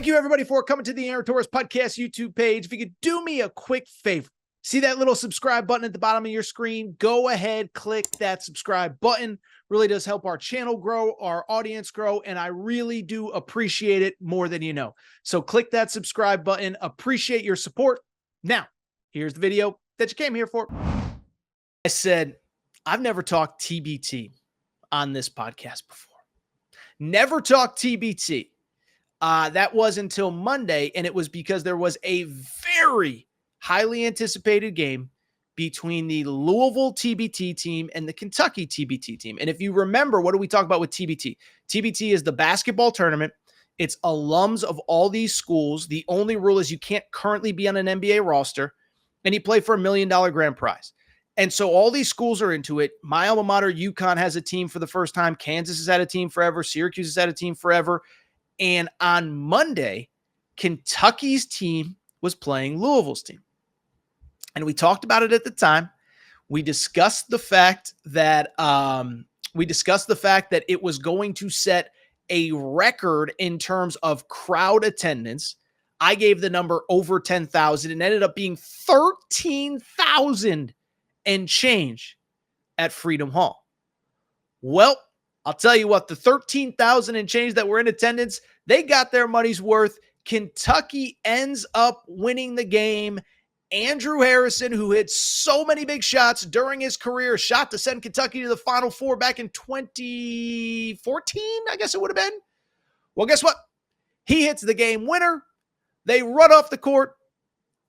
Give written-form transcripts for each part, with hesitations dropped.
Thank you, everybody, for coming to the Aaron Torres Podcast YouTube page. If you could do me a quick favor, see that little subscribe button at the bottom of your screen? Go ahead, click that subscribe button. Really does help our channel grow, our audience grow, and I really do appreciate it more than you know. So click that subscribe button. Appreciate your support. Now, here's the video that you came here for. I said, I've never talked TBT on this podcast before. Never talked TBT. That was until Monday, and it was because there was a very highly anticipated game between the Louisville TBT team and the Kentucky TBT team. And if you remember, what do we talk about with TBT? TBT is the basketball tournament. It's alums of all these schools. The only rule is you can't currently be on an NBA roster, and you play for $1 million grand prize. And so all these schools are into it. My alma mater, UConn, has a team for the first time. Kansas has had a team forever. Syracuse has had a team forever. And on Monday, Kentucky's team was playing Louisville's team. And we talked about it at the time. We discussed the fact that it was going to set a record in terms of crowd attendance. I gave the number over 10,000 and ended up being 13,000 and change at Freedom Hall. Well, I'll tell you what, the 13,000 and change that were in attendance, they got their money's worth. Kentucky ends up winning the game. Andrew Harrison, who hit so many big shots during his career, shot to send Kentucky to the Final Four back in 2014, I guess it would have been. Well, guess what? He hits the game winner. They run off the court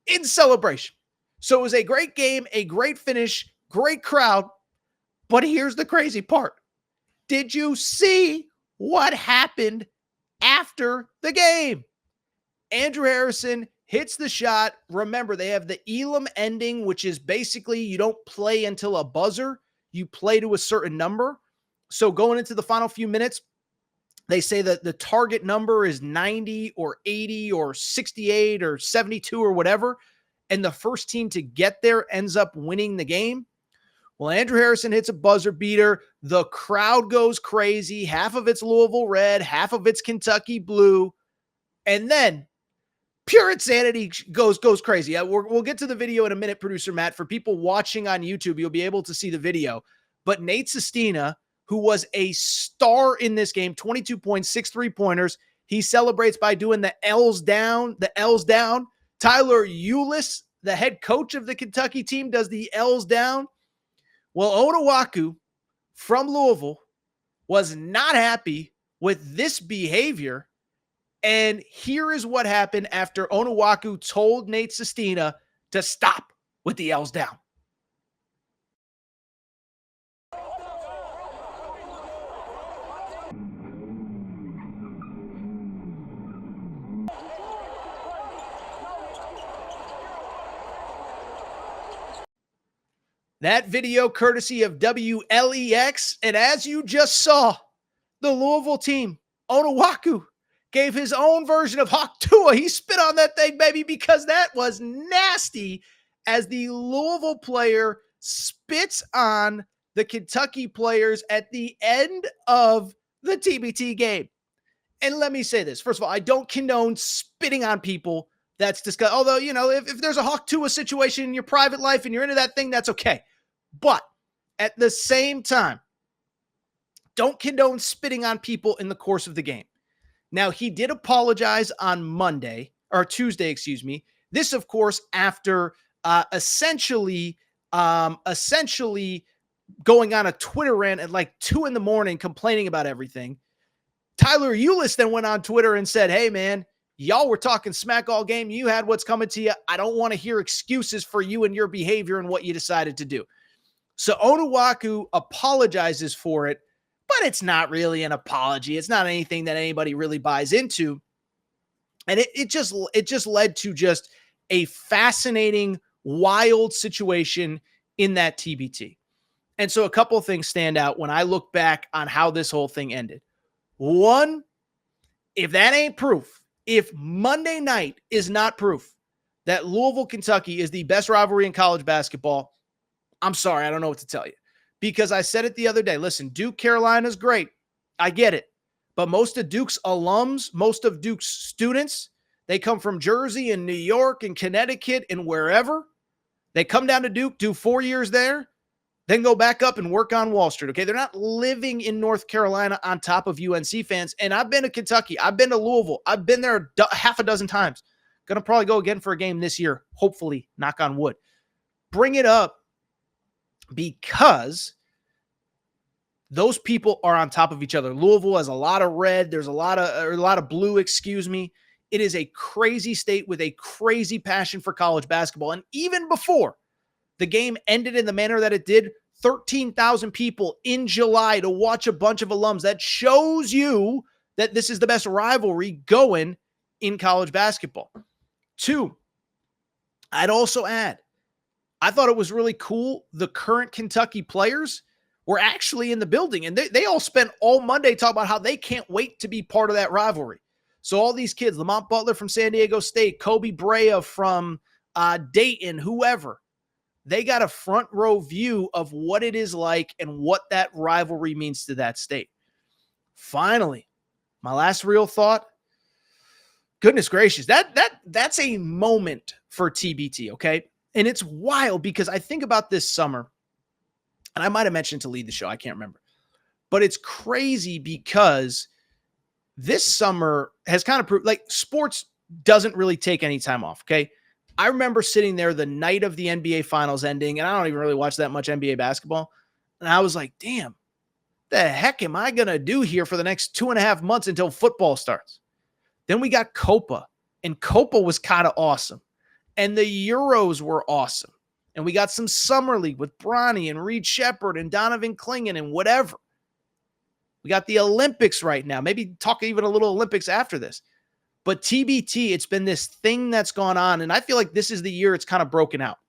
in celebration. So it was a great game, a great finish, great crowd. But here's the crazy part. Did you see what happened after the game? Andrew Harrison hits the shot. Remember, they have the Elam ending, which is basically you don't play until a buzzer. You play to a certain number. So going into the final few minutes, they say that the target number is 90 or 80 or 68 or 72 or whatever. And the first team to get there ends up winning the game. Well, Andrew Harrison hits a buzzer beater. The crowd goes crazy. Half of it's Louisville red, half of it's Kentucky blue. And then pure insanity goes crazy. We'll get to the video in a minute, producer Matt. For people watching on YouTube, you'll be able to see the video. But Nate Sestina, who was a star in this game, 22 points, 6 3-pointers, he celebrates by doing the L's down, Tyler Ulis, the head coach of the Kentucky team, does the L's down. Well, Onuaku from Louisville was not happy with this behavior. And here is what happened after Onuaku told Nate Sestina to stop with the L's down. That video courtesy of WLEX. And as you just saw, the Louisville team, Onuaku, gave his own version of Hawk Tua. He spit on that thing, baby, because that was nasty as the Louisville player spits on the Kentucky players at the end of the TBT game. And let me say this. First of all, I don't condone spitting on people. That's disgusting. Although, you know, if there's a Hawk Tua situation in your private life and you're into that thing, that's okay. But at the same time, don't condone spitting on people in the course of the game. Now, he did apologize on Tuesday. This, of course, after essentially going on a Twitter rant at like 2 a.m, complaining about everything. Tyler Ulis then went on Twitter and said, hey, man, y'all were talking smack all game. You had what's coming to you. I don't want to hear excuses for you and your behavior and what you decided to do. So Onuaku apologizes for it, but it's not really an apology. It's not anything that anybody really buys into. And it just led to just a fascinating, wild situation in that TBT. And so a couple of things stand out when I look back on how this whole thing ended. One, if that ain't proof, if Monday night is not proof that Louisville, Kentucky is the best rivalry in college basketball, I'm sorry, I don't know what to tell you. Because I said it the other day. Listen, Duke, Carolina is great. I get it. But most of Duke's alums, most of Duke's students, they come from Jersey and New York and Connecticut and wherever. They come down to Duke, do 4 years there, then go back up and work on Wall Street. Okay. They're not living in North Carolina on top of UNC fans. And I've been to Kentucky. I've been to Louisville. I've been there half a dozen times. Going to probably go again for a game this year. Hopefully, knock on wood. Bring it up because those people are on top of each other. Louisville has a lot of red. There's a lot of blue, excuse me. It is a crazy state with a crazy passion for college basketball. And even before the game ended in the manner that it did, 13,000 people in July to watch a bunch of alums. That shows you that this is the best rivalry going in college basketball. 2, I'd also add, I thought it was really cool. The current Kentucky players were actually in the building, and they all spent all Monday talking about how they can't wait to be part of that rivalry. So all these kids, Lamont Butler from San Diego State, Kobe Brea from Dayton, whoever, they got a front row view of what it is like and what that rivalry means to that state. Finally, my last real thought, goodness gracious, that's a moment for TBT, okay? And it's wild because I think about this summer, and I might have mentioned to lead the show, I can't remember. But it's crazy because this summer has kind of proved, like, sports doesn't really take any time off, okay? I remember sitting there the night of the NBA Finals ending, and I don't even really watch that much NBA basketball, and I was like, damn, the heck am I going to do here for the next 2.5 months until football starts? Then we got Copa, and Copa was kind of awesome, and the Euros were awesome, and we got some Summer League with Bronny and Reed Shepherd and Donovan Clingan and whatever. We got the Olympics right now. Maybe talk even a little Olympics after this. But TBT, it's been this thing that's gone on, and I feel like this is the year it's kind of broken out.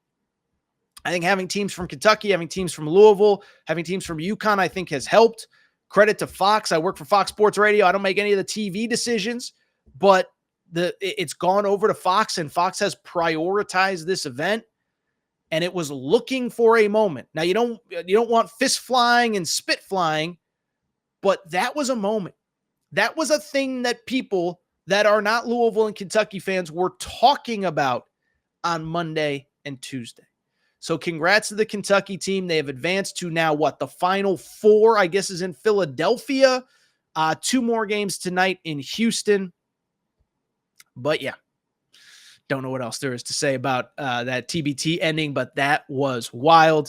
I think having teams from Kentucky, having teams from Louisville, having teams from UConn, I think has helped. Credit to Fox. I work for Fox Sports Radio. I don't make any of the TV decisions, but it's gone over to Fox, and Fox has prioritized this event, and it was looking for a moment. Now, you don't want fist flying and spit flying, but that was a moment. That was a thing that people that are not Louisville and Kentucky fans were talking about on Monday and Tuesday. So congrats to the Kentucky team. They have advanced to now the Final Four, I guess, is in Philadelphia. 2 more games tonight in Houston. But yeah, don't know what else there is to say about that TBT ending, but that was wild.